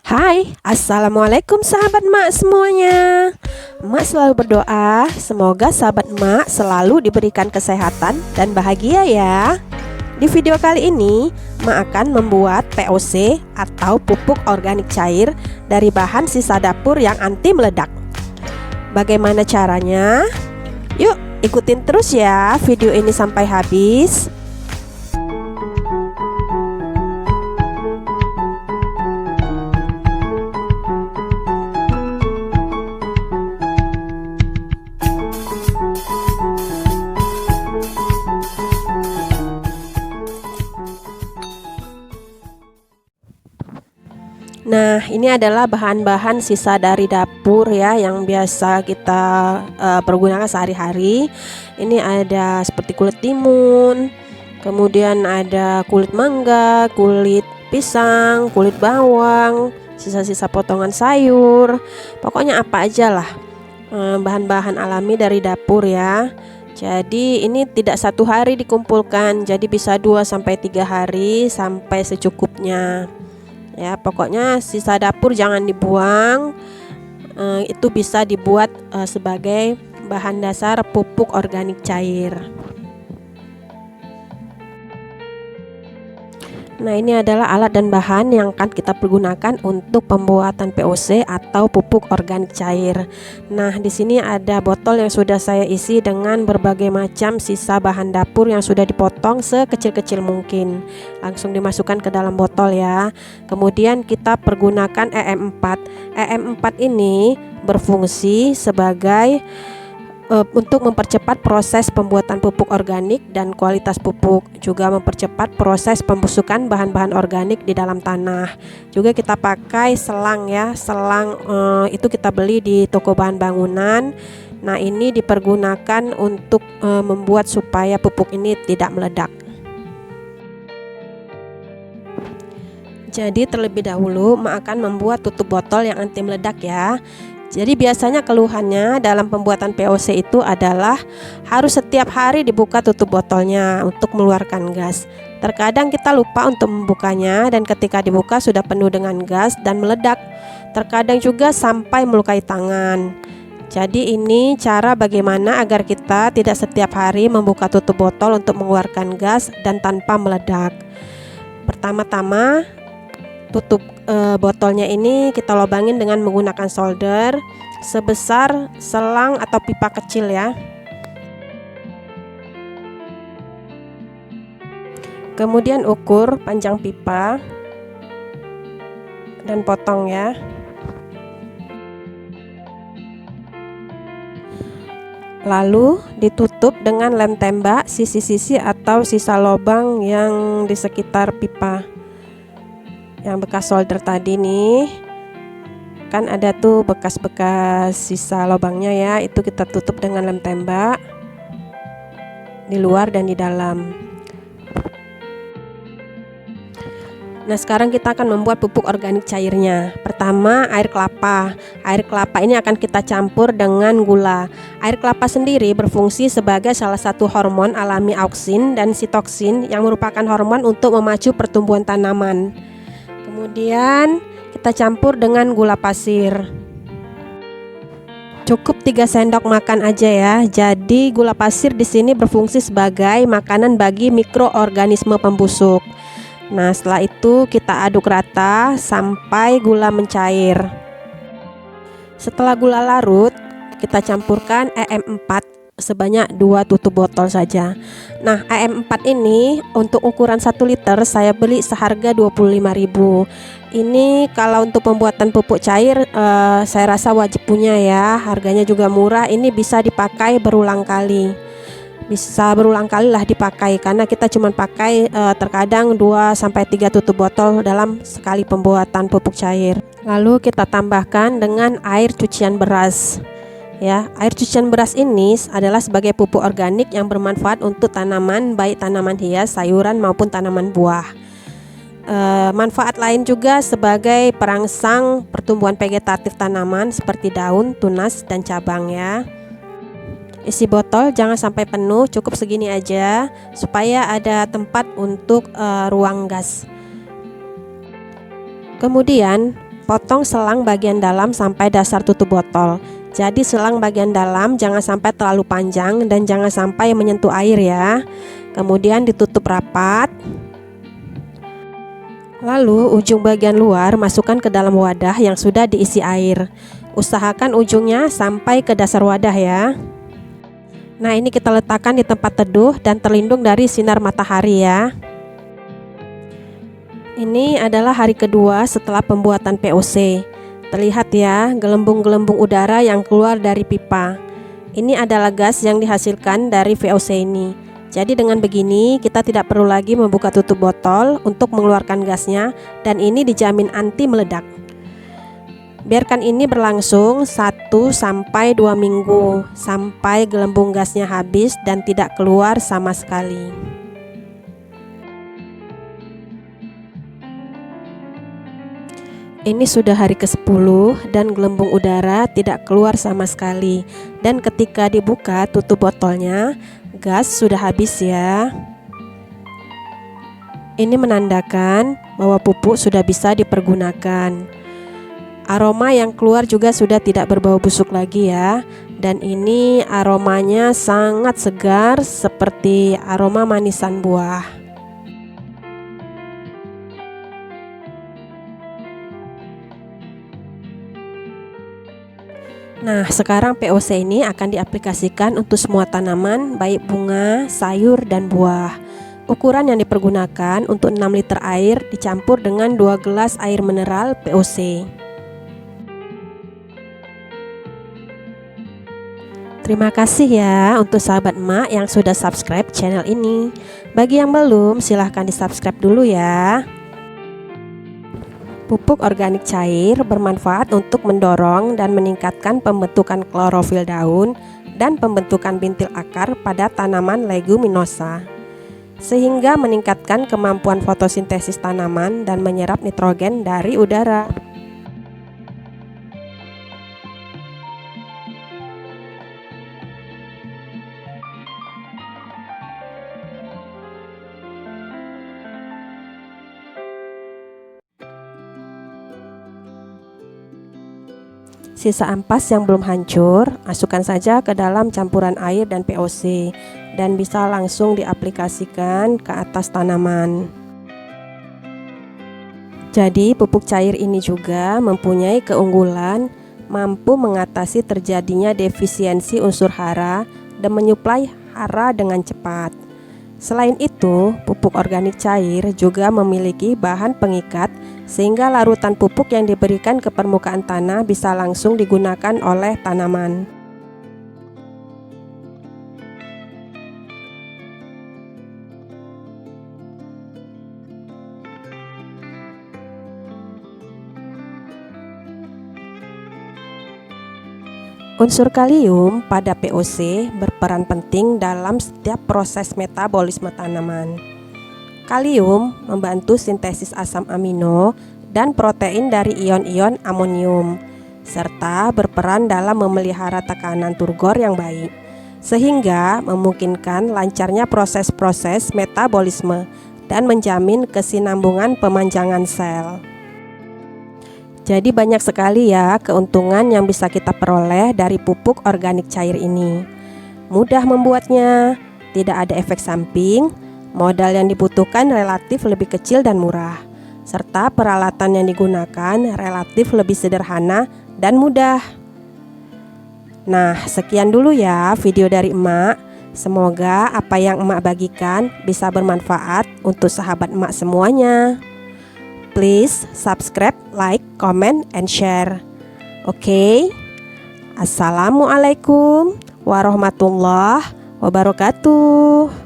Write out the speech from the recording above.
Hai, Assalamualaikum sahabat emak semuanya. Emak selalu berdoa semoga sahabat emak selalu diberikan kesehatan dan bahagia ya. Di video kali ini, emak akan membuat POC atau pupuk organik cair dari bahan sisa dapur yang anti meledak. Bagaimana caranya? Yuk ikutin terus ya video ini sampai habis. Nah, ini adalah bahan-bahan sisa dari dapur ya yang biasa kita pergunakan sehari-hari. Ini ada seperti kulit timun, kemudian ada kulit mangga, kulit pisang, kulit bawang, sisa-sisa potongan sayur. Pokoknya apa aja lah bahan-bahan alami dari dapur ya. Jadi ini tidak satu hari dikumpulkan, jadi bisa 2-3 hari sampai secukupnya. Ya, pokoknya sisa dapur jangan dibuang. Itu bisa dibuat sebagai bahan dasar pupuk organik cair. Nah, ini adalah alat dan bahan yang akan kita pergunakan untuk pembuatan POC atau pupuk organik cair. Nah, di sini ada botol yang sudah saya isi dengan berbagai macam sisa bahan dapur yang sudah dipotong sekecil-kecil mungkin. Langsung dimasukkan ke dalam botol ya. Kemudian kita pergunakan EM4. EM4 ini berfungsi sebagai untuk mempercepat proses pembuatan pupuk organik dan kualitas pupuk, juga mempercepat proses pembusukan bahan-bahan organik di dalam tanah. Juga kita pakai selang ya, selang itu kita beli di toko bahan bangunan. Nah, ini dipergunakan untuk membuat supaya pupuk ini tidak meledak. Jadi terlebih dahulu emak akan membuat tutup botol yang anti meledak ya. Jadi biasanya keluhannya dalam pembuatan POC itu adalah harus setiap hari dibuka tutup botolnya untuk mengeluarkan gas. Terkadang kita lupa untuk membukanya dan ketika dibuka sudah penuh dengan gas dan meledak. Terkadang juga sampai melukai tangan. Jadi ini cara bagaimana agar kita tidak setiap hari membuka tutup botol untuk mengeluarkan gas dan tanpa meledak. Pertama-tama tutup botolnya ini kita lubangin dengan menggunakan solder sebesar selang atau pipa kecil ya. Kemudian ukur panjang pipa dan potong ya. Lalu ditutup dengan lem tembak sisi-sisi atau sisa lubang yang di sekitar pipa. Yang bekas solder tadi nih, kan ada tuh bekas-bekas sisa lubangnya ya, itu kita tutup dengan lem tembak di luar dan di dalam. Nah, sekarang kita akan membuat pupuk organik cairnya. Pertama, air kelapa. Air kelapa ini akan kita campur dengan gula. Air kelapa sendiri berfungsi sebagai salah satu hormon alami auksin dan sitoksin yang merupakan hormon untuk memacu pertumbuhan tanaman. Kemudian kita campur dengan gula pasir. Cukup 3 sendok makan aja ya. Jadi gula pasir di sini berfungsi sebagai makanan bagi mikroorganisme pembusuk. Nah, setelah itu kita aduk rata sampai gula mencair. Setelah gula larut, kita campurkan EM4 sebanyak 2 tutup botol saja. Nah, EM4 ini untuk ukuran 1 liter saya beli seharga 25.000. Ini kalau untuk pembuatan pupuk cair saya rasa wajib punya ya. Harganya juga murah. Ini bisa dipakai berulang kali. Bisa berulang kali lah dipakai karena kita cuma pakai terkadang 2-3 tutup botol dalam sekali pembuatan pupuk cair. Lalu kita tambahkan dengan air cucian beras. Ya, air cucian beras ini adalah sebagai pupuk organik yang bermanfaat untuk tanaman, baik tanaman hias, sayuran maupun tanaman buah. Manfaat lain juga sebagai perangsang pertumbuhan vegetatif tanaman seperti daun, tunas, dan cabang ya. Isi botol jangan sampai penuh, cukup segini aja supaya ada tempat untuk ruang gas. Kemudian Potong selang bagian dalam sampai dasar tutup botol. Jadi selang bagian dalam jangan sampai terlalu panjang dan jangan sampai menyentuh air ya. Kemudian ditutup rapat. Lalu ujung bagian luar masukkan ke dalam wadah yang sudah diisi air. Usahakan ujungnya sampai ke dasar wadah ya. Nah, ini kita letakkan di tempat teduh dan terlindung dari sinar matahari ya. Ini adalah hari kedua setelah pembuatan POC. Terlihat ya gelembung-gelembung udara yang keluar dari pipa. Ini adalah gas yang dihasilkan dari VOC ini. Jadi dengan begini kita tidak perlu lagi membuka tutup botol untuk mengeluarkan gasnya, dan ini dijamin anti meledak. Biarkan ini berlangsung 1-2 minggu sampai gelembung gasnya habis dan tidak keluar sama sekali. Ini sudah hari ke-10 dan gelembung udara tidak keluar sama sekali. Dan ketika dibuka tutup botolnya, gas sudah habis ya. Ini menandakan bahwa pupuk sudah bisa dipergunakan. Aroma yang keluar juga sudah tidak berbau busuk lagi ya. Dan ini aromanya sangat segar seperti aroma manisan buah. Nah, sekarang POC ini akan diaplikasikan untuk semua tanaman, baik bunga, sayur, dan buah. Ukuran yang dipergunakan untuk 6 liter air dicampur dengan 2 gelas air mineral POC. Terima kasih ya untuk sahabat emak yang sudah subscribe channel ini. Bagi yang belum, silahkan di subscribe dulu ya. Pupuk organik cair bermanfaat untuk mendorong dan meningkatkan pembentukan klorofil daun dan pembentukan bintil akar pada tanaman leguminosa, sehingga meningkatkan kemampuan fotosintesis tanaman dan menyerap nitrogen dari udara. Sisa ampas yang belum hancur, masukkan saja ke dalam campuran air dan POC dan bisa langsung diaplikasikan ke atas tanaman. Jadi pupuk cair ini juga mempunyai keunggulan mampu mengatasi terjadinya defisiensi unsur hara dan menyuplai hara dengan cepat. Selain itu, pupuk organik cair juga memiliki bahan pengikat sehingga larutan pupuk yang diberikan ke permukaan tanah bisa langsung digunakan oleh tanaman. Unsur kalium pada POC berperan penting dalam setiap proses metabolisme tanaman. Kalium membantu sintesis asam amino dan protein dari ion-ion amonium, serta berperan dalam memelihara tekanan turgor yang baik, sehingga memungkinkan lancarnya proses-proses metabolisme dan menjamin kesinambungan pemanjangan sel. Jadi banyak sekali ya keuntungan yang bisa kita peroleh dari pupuk organik cair ini. Mudah membuatnya, tidak ada efek samping, modal yang dibutuhkan relatif lebih kecil dan murah, serta peralatan yang digunakan relatif lebih sederhana dan mudah. Nah, sekian dulu ya video dari emak. Semoga apa yang emak bagikan bisa bermanfaat untuk sahabat emak semuanya. Please subscribe, like, comment, and share. Oke? Assalamualaikum warahmatullahi wabarakatuh.